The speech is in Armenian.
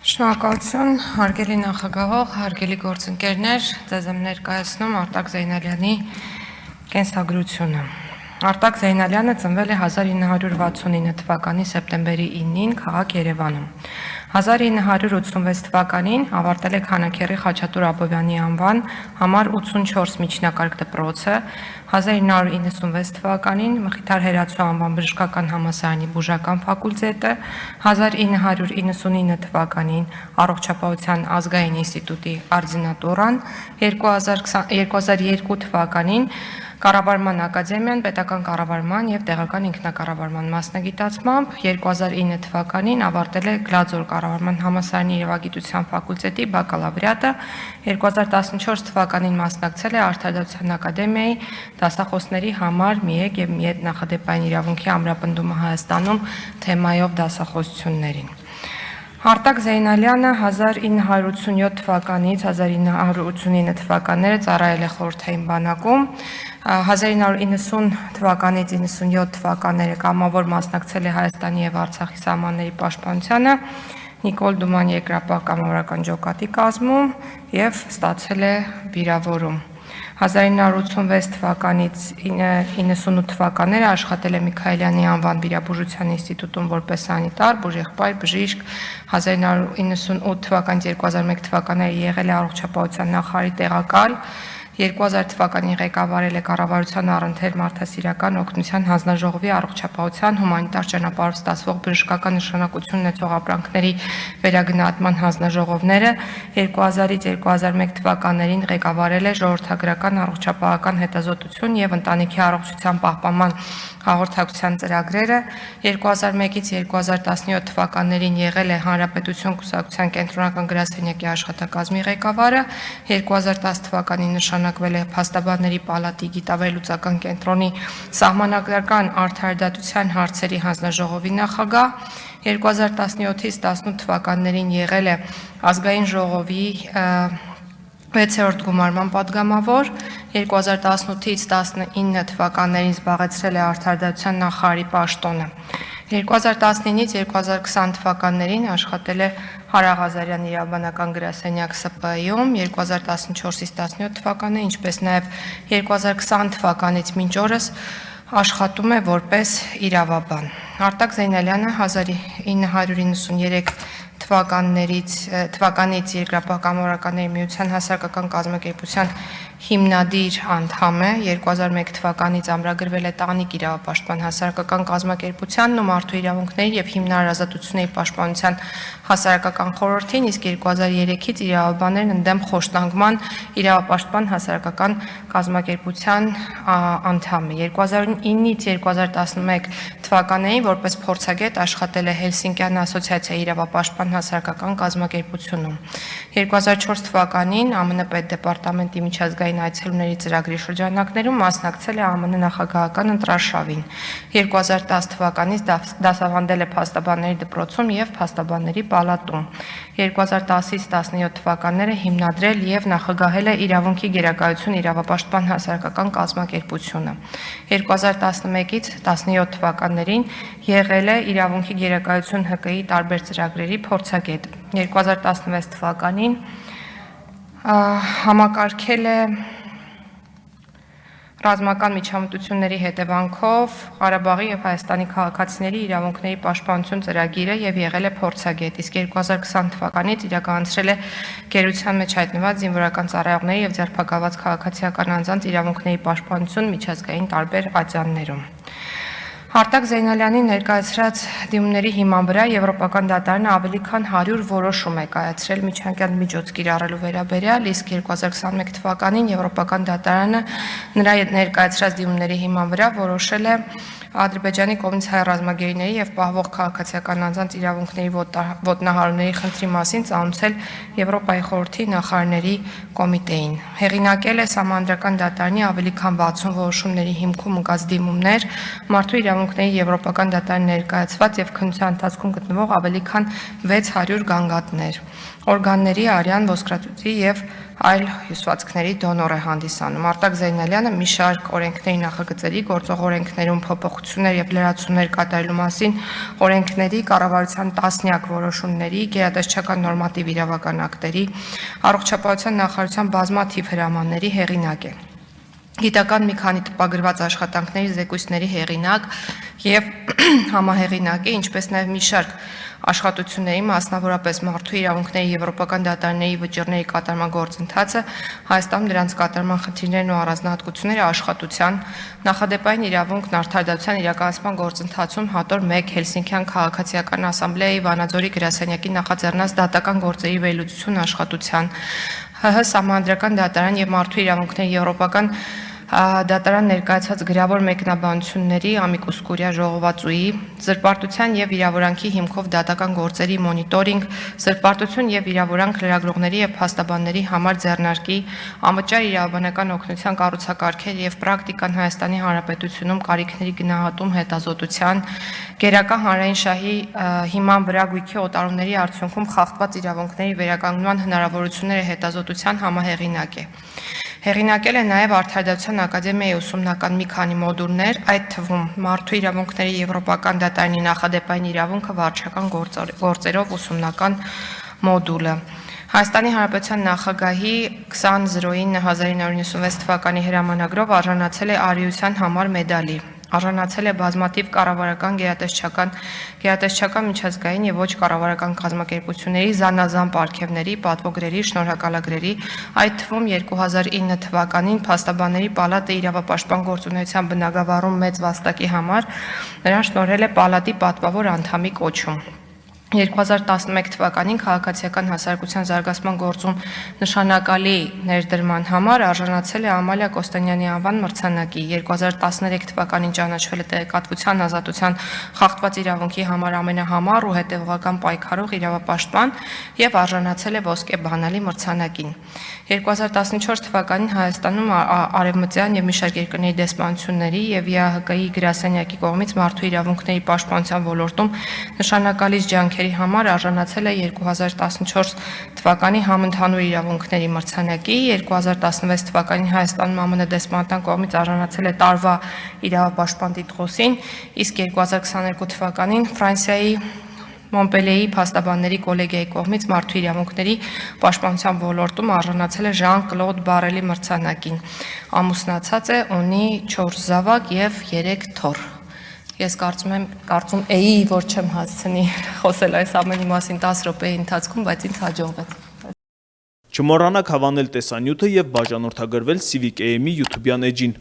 Շնորհակալություն, հարգելի նախագահող, հարգելի գործընկերներ, ձեզ եմ ներկայացնում Արտակ Զեյնալյանի կենսագրությունը։ Արտակ Զեյնալյանը ծնվել է 1969 թվականի սեպտեմբերի 9-ին քաղաք Երևանում։ 1986 թվականին ավարտել է Քանաքեռի Խաչատուր Աբովյանի անվան համար 84 միջնակարգ դպրոցը, 1996 թվականին Մխիթար Հերացու անվան բժշկական համալսարանի բուժական ֆակուլտետը, 1999 թվականին Առողջապահության ազգային ինստիտուտի արձինատորան, 2002 թվականին Կառավարման ակադեմիան պետական կառավարման և տեղական ինքնակառավարման մասնագիտացմամբ, 2009 թվականին ավարտել է Գլաձոր կառավարման համալսարանի իրավագիտության ֆակուլտետի բակալավրիատը, 2014 թվականին մասնակցել է Արդարադատության ակադեմիայի դասախոսների համար ՄԻԵԿ և ՄԻԵՏ նախադեպային իրավունքի ամրապնդումը Հայաստանում թեմայով դասախոսություններին։ Արտակ Զեյնալյանը 1987 թվականից 1989 թվականները ծառայել է խորհրդային բանակում, 1990 թվականից 97 թվականները կամավոր մասնակցել է Հայաստանի և Արցախի սահմանների պաշտպանությանը, Նիկոլ Դուման երկրապահ կամավորական ջոկատի կազմում և ստացել է վիրավորում։ 1986 թվականից 98 թվականները աշխատել է Միքայելյանի անվան վիրաբուժության ինստիտուտում որպես սանիտար, բուժեղբայր, բժիշկ, 1998 թվականից 2001 թվականները եղել է առողջապահության նախարարի տեղակալ, 2000 թվականին ղեկավարել է կառավարության առընթեր մարդասիրական օգնության հանձնաժողովի առողջապահության հումանիտար ճանապարհով ստացվող բժշկական նշանակություն ունեցող ապրանքների վերագնահատման հանձնաժողովները, 2000-ից 2001 թվականներին ղեկավարել է ժողովրդագրական առողջապահական հետազոտություն և ընտանիքի առողջության պահպանման հաղորդակցության ծրագրերը, 2001-ից 2017 թվականներին եղել է Հանրապետություն կուսակցության կենտրոնական գրասենյակի աշխատակազմի ղեկավարը, 2010 թվականին նշանակվել է Փաստաբանների պալատի գիտավերլուծական կենտրոնի սահմանադրական արդարադատության հարցերի հանձնաժողովի նախագահ, 2017-ից 18 թվականներին եղել է Ազգային ժողովի 6-րդ գումարման պատգամավոր, 2018-ից 19 թվականներին զբաղեցրել է արդարադատության նախարարի պաշտոնը, 2019-ից 2020 թվականներին աշխատել է Հարաղազարյան իրավաբանական գրասենյակ ՍՊԸ-ում, 2014-ից 17 թվականներին, ինչպես նաև 2020 թվականից մինչ օրս աշխատում է որպես իրավաբան։ Արտակ Զեյնալյանը 1993 թվականից Երկրապահ կամավորականների միության հասարակական կազմակերպության հիմնադիր անդամ է, 2001 թվականից ամրագրվել է Տանիք իրավապաշտպան հասարակական կազմակերպությանն ու Մարդու իրավունքների և հիմնարար ազատությունների պաշտպանության հասարակական խորհրդին, իսկ 2003-ից իրավաբաններն ընդդեմ խոշտանգման իրավապաշտպան հասարակական կազմակերպության անդամ է, 2009-ից 2011 թվականներին որպես փորձագետ աշխատել է Հելսինկյան ասոցիացիայի իրավապաշտպան հասարակական կազմակերպությունում, 2004 թվականին ԱՄՆ պետդեպարտամենտի միջազգային այցելուների ծրագրի շրջանակներում մասնակցել է ԱՄՆ նախագահական ընտրարշավին, 2010 թվականից դասավանդել է Փաստաբանների դպրոցում և Փաստաբանների պալատում, 2010-ից 17 թվականները հիմնադրել և նախագահել է Իրավունքի գերակայություն իրավապաշտպան հասարակական կազմակերպությունը, 2011-ից 17 թվականներին եղել է Իրավունքի գերակայություն ՀԿ-ի տարբեր ծրագրերի փորձագետ, 2016 թվականին համակարգել է ռազմական միջամտությունների հետևանքով Ղարաբաղի և Հայաստանի քաղաքացիների իրավունքների պաշտպանություն ծրագիրը և եղել է փորձագետ, իսկ 2020 թվականից իրականացրել է գերության մեջ հայտնված զինվորական ծառայողների և ձերբակալված քաղաքացիական անձանց իրավունքների պաշտպանություն միջազգային տարբեր ատյաններում։ Արտակ Զեյնալյանի ներկայացրած դիմումների հիման վրա Եվրոպական դատարանը ավելի քան 100 որոշում է կայացրել միջանկյալ միջոց կիրառելու վերաբերյալ, իսկ 2021 թվականին Եվրոպական դատարանը նրա ներկայացրած դիմումների հիման վրա որոշել է Ադրբեջանի կողմից հայ ռազմագերիների և պահվող քաղաքացիական անձանց իրավունքների ոտնահարումների խնդրի մասին ծանոթացել Եվրոպայի խորհրդի նախարարների կոմիտեին։ Հեղինակել է Սահմանադրական դատարանի ավելի քան 60 որոշումների հիմքում ընկած դիմումներ, Մարդու իրավունքների Եվրոպական դատարանի ներկայացված և քննության ընթացքում գտնվող ավելի քան 600 գանգատներ, օրգանների, արյան, ոսկրածուծի և այլ հյուսվածքների դոնոր է հանդիսանում։ Արտակ Զեյնալյանը մի շարք օրենքների նախագծերի գործող օրենքներում փոփոխություններ փոփոխություններ եւ լրացումներ կատարելու մասին օրենքների, կառավարության տասնյակ որոշումների, գերատեսչական նորմատիվ իրավական ակտերի, առողջապահության նախարարության բազմաթիվ հրամանների հեղինակ է։ Գիտական մի քանի տպագրված աշխատանքների, զեկույցների հեղինակ եւ համահեղինակ է, ինչպես նաեւ մի շարք աշխատությունների, մասնավորապես մարդու իրավունքների եվրոպական դատարանների վճիռների կատարման գործընթացը, Հայաստանում դրանց կատարման խնդիրներն ու առանձնահատկությունները աշխատության, նախադեպային իրավունքն արդարադատության իրականացման գործընթացում հատոր 1 Հելսինքյան քաղաքացիական ասամբլեայի Վանաձորի գրասենյակի նախաձեռնած դատական գործերի վերլուծություն աշխատության, ՀՀ Սահմանադրական դատարան եւ մարդու իրավունքների եվրոպական դատարան ներկայացված գրավոր մեկնաբանությունների Ամիկուս Կուրիա ժողովածուի, զրպարտության եւ վիրավորանքի հիմքով դատական գործերի մոնիտորինգ, զրպարտություն եւ վիրավորանք լրագրողների եւ փաստաբանների համար ձեռնարկի, անվճար իրավաբանական օգնության կառուցակարգեր եւ պրակտիկան Հայաստանի Հանրապետությունում կարիքների գնահատում հետազոտության, գերակա հանրային շահի հիման վրա գույքի օտարումների արդյունքում խախտված իրավունքների վերականգնման հնարավորությունները հետազոտության համահեղինակ է։ Հեղինակել է նաև Արդարադատության ակադեմիայի ուսումնական մի քանի մոդուլներ, այդ թվում մարդու իրավունքների եվրոպական դատարանի նախադեպային իրավունքը վարչական գործերով ուսումնական մոդուլը։ Հայաստանի Հանրապետության նախագահի 20/09/1996 թվականի հրամանագրով արժանացել է արիության համար մեդալի։ Արժանացել է բազմաթիվ կառավարական, գերատեսչական միջազգային եւ ոչ կառավարական կազմակերպությունների զանազան պարգևների, պատվոգրերի, շնորհակալագրերի, այդ թվում 2009 թվականին Փաստաբանների պալատը իրավապաշտպան գործունեության բնագավառում մեծ վաստակի համար նրան շնորհել է պալատի պատվավոր անդամի կոչում։ 2011 թվականին քաղաքացիական հասարակության զարգացման գործում նշանակալի ներդրման համար արժանացել է Ամալիա Կոստանյանի անվան մրցանակի, 2013 թվականին ճանաչվել է տեղեկատվության ազատության խախտված իրավունքի համար ամենահամառ ու հետևողական պայքարող իրավապաշտպան եւ արժանացել է ոսկե բանալի մրցանակին։ 2014 թվականին Հայաստանում արևմտյան եւ մի շարք երկրների դեսպանությունների եւ ԵԱՀԿ-ի գրասենյակի կողմից մարդու իրավունքների պաշտպանության ոլորտում նշանակալի ջանքերի համար արժանացել է 2014 թվականի համընդհանուր իրավունքների մրցանակի, 2016 թվականին Հայաստանում ԱՄՆ դեսպանատան կողմից արժանացել է տարվա իրավապաշտպան տիտղոսին, իսկ 2022 թվականին Ֆրանսիայի Մոնպելիեի փաստաբանների կոլեգիայի կողմից մարդու իրավունքների պաշտպանության ոլորտում արժանացել է Ժան-Կլոդ Բարելի մրցանակին։ Ամուսնացած է, ունի 4 զավակ եւ 3 թոռ։ Ես կարծում էի, որ չեմ հասցնի խոսել այս ամենի մասին 10 րոպեի ընթացքում, բայց ինձ հաջողվեց։ Չմոռանաք հավանել տեսանյութը եւ բաժանորդագրվել Civic AM-ի YouTube-յան էջին։